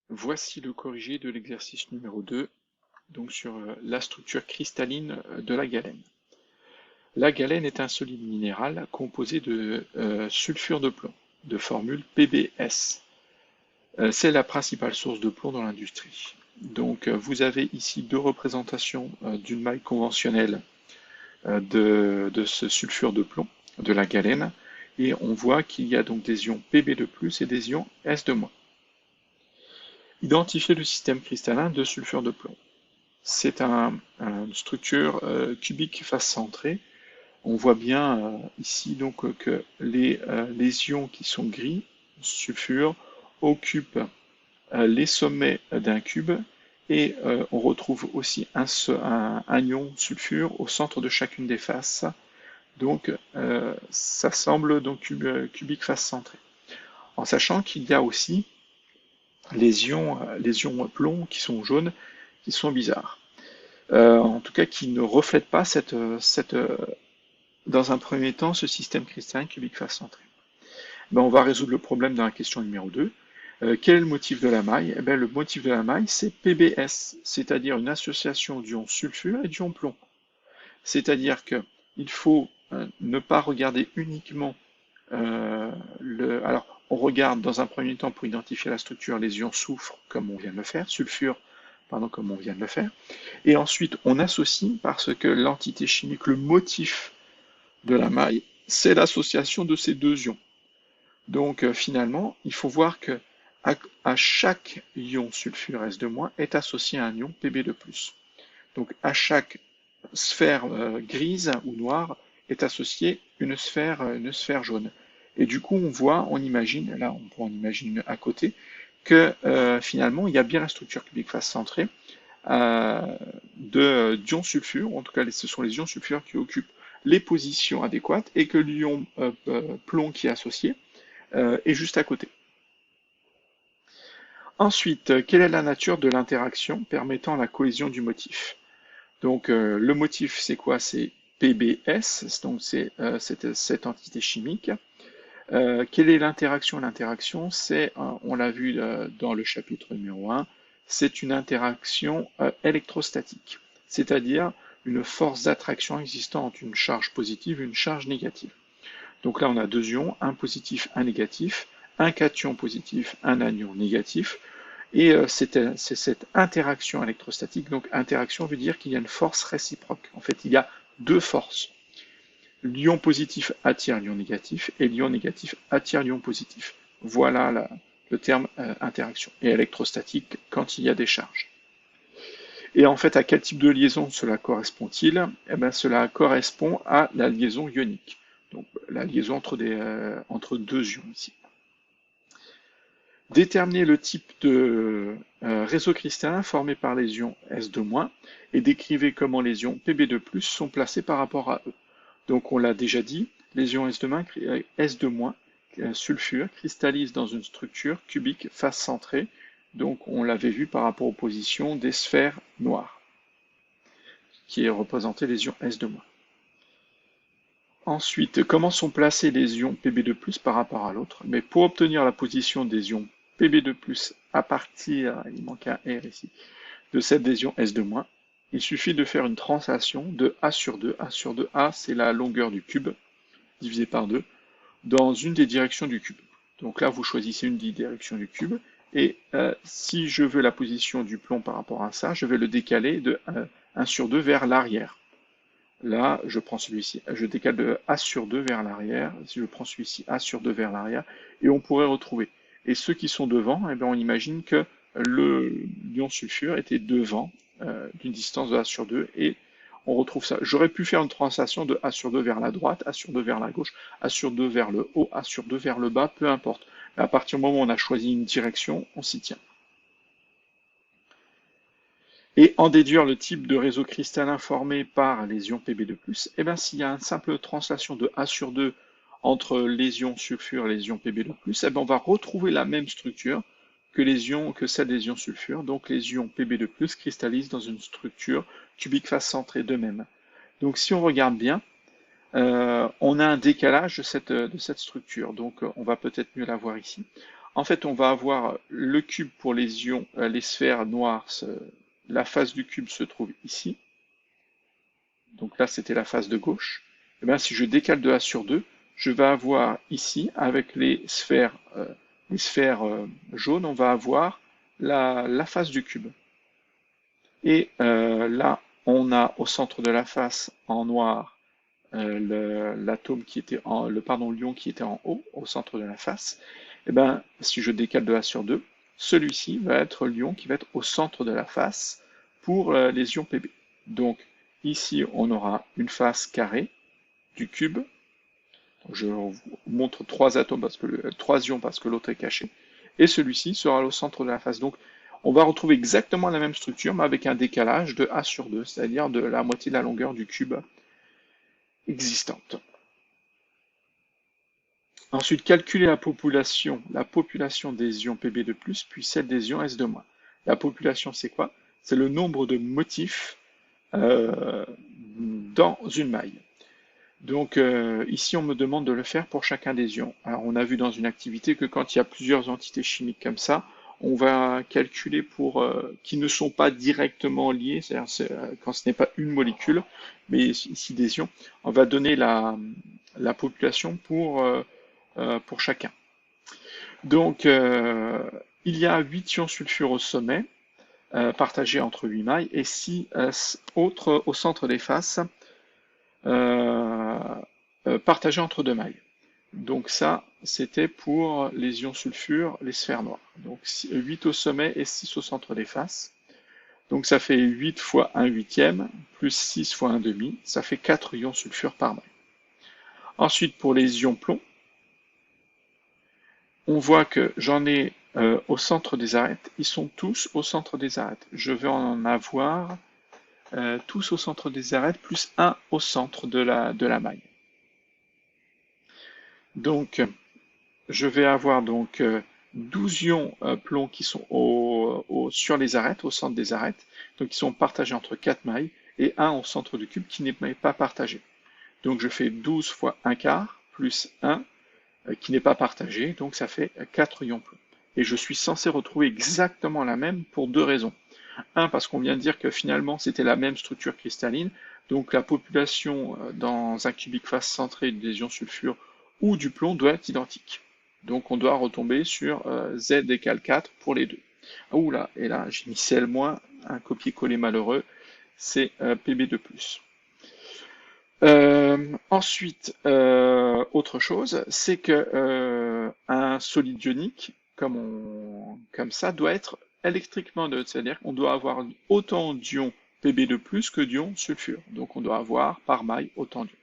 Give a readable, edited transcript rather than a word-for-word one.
Voici le corrigé de l'exercice numéro 2, donc sur la structure cristalline de la galène. La galène est un solide minéral composé de sulfure de plomb, de formule PbS. C'est la principale source de plomb dans l'industrie. Donc vous avez ici deux représentations d'une maille conventionnelle de ce sulfure de plomb, de la galène, et on voit qu'il y a donc des ions Pb de plus et des ions S de moins. Identifier le système cristallin de sulfure de plomb. C'est une structure cubique face centrée. On voit bien ici donc que les ions qui sont gris, sulfure, occupent les sommets d'un cube et on retrouve aussi un ion sulfure au centre de chacune des faces. Donc ça semble donc cubique face centrée. En sachant qu'il y a aussi les ions plomb qui sont jaunes, qui sont bizarres. En tout cas, qui ne reflètent pas dans un premier temps ce système cristallin cubique face centré. Ben, on va résoudre le problème dans la question numéro 2. Quel est le motif de la maille? Eh bien, le motif de la maille, c'est PbS, c'est-à-dire une association d'ions sulfure et d'ions plomb. C'est-à-dire qu'il faut ne pas regarder uniquement alors, on regarde dans un premier temps pour identifier la structure les ions soufre, comme on vient de le faire, sulfure, pardon, comme on vient de le faire. Et ensuite, on associe parce que l'entité chimique, le motif de la maille, c'est l'association de ces deux ions. Donc finalement, il faut voir que à chaque ion sulfure S2- est associé un ion Pb de plus. Donc à chaque sphère grise ou noire est associée une sphère jaune. Et du coup, on imagine, là on peut en imaginer à côté, que finalement il y a bien la structure cubique face centrée d'ions sulfure, en tout cas ce sont les ions sulfure qui occupent les positions adéquates et que l'ion plomb qui est associé est juste à côté. Ensuite, quelle est la nature de l'interaction permettant la cohésion du motif? Donc le motif c'est quoi? C'est PbS, donc c'est cette entité chimique. Quelle est l'interaction? L'interaction, c'est, on l'a vu dans le chapitre numéro 1, c'est une interaction électrostatique, c'est-à-dire une force d'attraction existant entre une charge positive et une charge négative. Donc là, on a deux ions, un positif, un négatif, un cation positif, un anion négatif, et c'est cette interaction électrostatique. Donc interaction veut dire qu'il y a une force réciproque. En fait, il y a deux forces. L'ion positif attire l'ion négatif et l'ion négatif attire l'ion positif. Voilà le terme interaction. Et électrostatique quand il y a des charges. Et en fait, à quel type de liaison cela correspond-il? Eh bien, cela correspond à la liaison ionique. Donc la liaison entre deux ions ici. Déterminer le type de réseau cristallin formé par les ions S2- et décrivez comment les ions Pb2+ sont placés par rapport à eux. Donc on l'a déjà dit, les ions S2- sulfure cristallisent dans une structure cubique face centrée. Donc on l'avait vu par rapport aux positions des sphères noires, qui est représenté les ions S2-. Ensuite, comment sont placés les ions Pb2+ par rapport à l'autre? Mais pour obtenir la position des ions Pb2+ à partir, il manque un R ici, de cette adhésion S2-, il suffit de faire une translation de A sur 2. A sur 2, A c'est la longueur du cube, divisé par 2, dans une des directions du cube. Donc là, vous choisissez une des directions du cube, et si je veux la position du plomb par rapport à ça, je vais le décaler de 1 sur 2 vers l'arrière. Là, je prends celui-ci, je décale de A sur 2 vers l'arrière, si je prends celui-ci, A sur 2 vers l'arrière, et on pourrait retrouver. Et ceux qui sont devant, eh bien, on imagine que l'ion sulfure était devant d'une distance de A sur 2, et on retrouve ça. J'aurais pu faire une translation de A sur 2 vers la droite, A sur 2 vers la gauche, A sur 2 vers le haut, A sur 2 vers le bas, peu importe. Mais à partir du moment où on a choisi une direction, on s'y tient. Et en déduire le type de réseau cristallin formé par les ions Pb2+, eh bien, s'il y a une simple translation de A sur 2 entre les ions sulfure et les ions Pb2+, eh bien, on va retrouver la même structure que celle des ions sulfure. Donc les ions Pb2+, cristallisent dans une structure cubique face centrée d'eux-mêmes. Donc si on regarde bien, on a un décalage de cette structure. Donc on va peut-être mieux la voir ici. en fait, on va avoir le cube pour les ions, les sphères noires. La face du cube se trouve ici. Donc là, c'était la face de gauche. Et bien, si je décale de A sur 2, je vais avoir ici, avec les sphères jaunes, on va avoir la face du cube. Et là, on a au centre de la face en noir l'atome qui était l'ion qui était en haut, au centre de la face. Et ben, si je décale de A sur 2, celui-ci va être l'ion qui va être au centre de la face pour les ions Pb. Donc ici, on aura une face carrée du cube. Je vous montre trois atomes trois ions parce que l'autre est caché. Et celui-ci sera au centre de la face. Donc on va retrouver exactement la même structure, mais avec un décalage de A sur 2, c'est-à-dire de la moitié de la longueur du cube existante. Ensuite, calculer la population des ions Pb2+, puis celle des ions S2-. La population, c'est quoi? C'est le nombre de motifs dans une maille. Donc ici, on me demande de le faire pour chacun des ions. Alors, on a vu dans une activité que quand il y a plusieurs entités chimiques comme ça, on va calculer pour qui ne sont pas directement liés, c'est-à-dire quand ce n'est pas une molécule, mais ici des ions, on va donner la population pour chacun. Donc, il y a 8 ions sulfure au sommet, partagés entre 8 mailles, et 6 autres au centre des faces, partagés entre 2 mailles. Donc ça, c'était pour les ions sulfure, les sphères noires. Donc 8 au sommet et 6 au centre des faces. Donc ça fait 8 fois 1/8, plus 6 fois 1/2, ça fait 4 ions sulfure par maille. Ensuite, pour les ions plomb, on voit que j'en ai au centre des arêtes. Ils sont tous au centre des arêtes. Je vais en avoir tous au centre des arêtes, plus 1 au centre de la maille. Donc, je vais avoir donc 12 ions plomb qui sont sur les arêtes, au centre des arêtes, donc qui sont partagés entre 4 mailles, et 1 au centre du cube qui n'est pas partagé. Donc je fais 12 fois 1/4 plus 1 qui n'est pas partagé, donc ça fait 4 ions plomb. Et je suis censé retrouver exactement la même pour deux raisons. Un, parce qu'on vient de dire que finalement c'était la même structure cristalline, donc la population dans un cubique face centré des ions sulfure ou du plomb doit être identique. Donc on doit retomber sur Z égale 4 pour les deux. Oula, et là j'ai mis Cl-, un copier-coller malheureux, c'est Pb2+. Ensuite, autre chose, c'est que un solide ionique, comme ça, doit être électriquement neutre, c'est-à-dire qu'on doit avoir autant d'ions Pb2+ que d'ions sulfure. Donc on doit avoir par maille autant d'ions.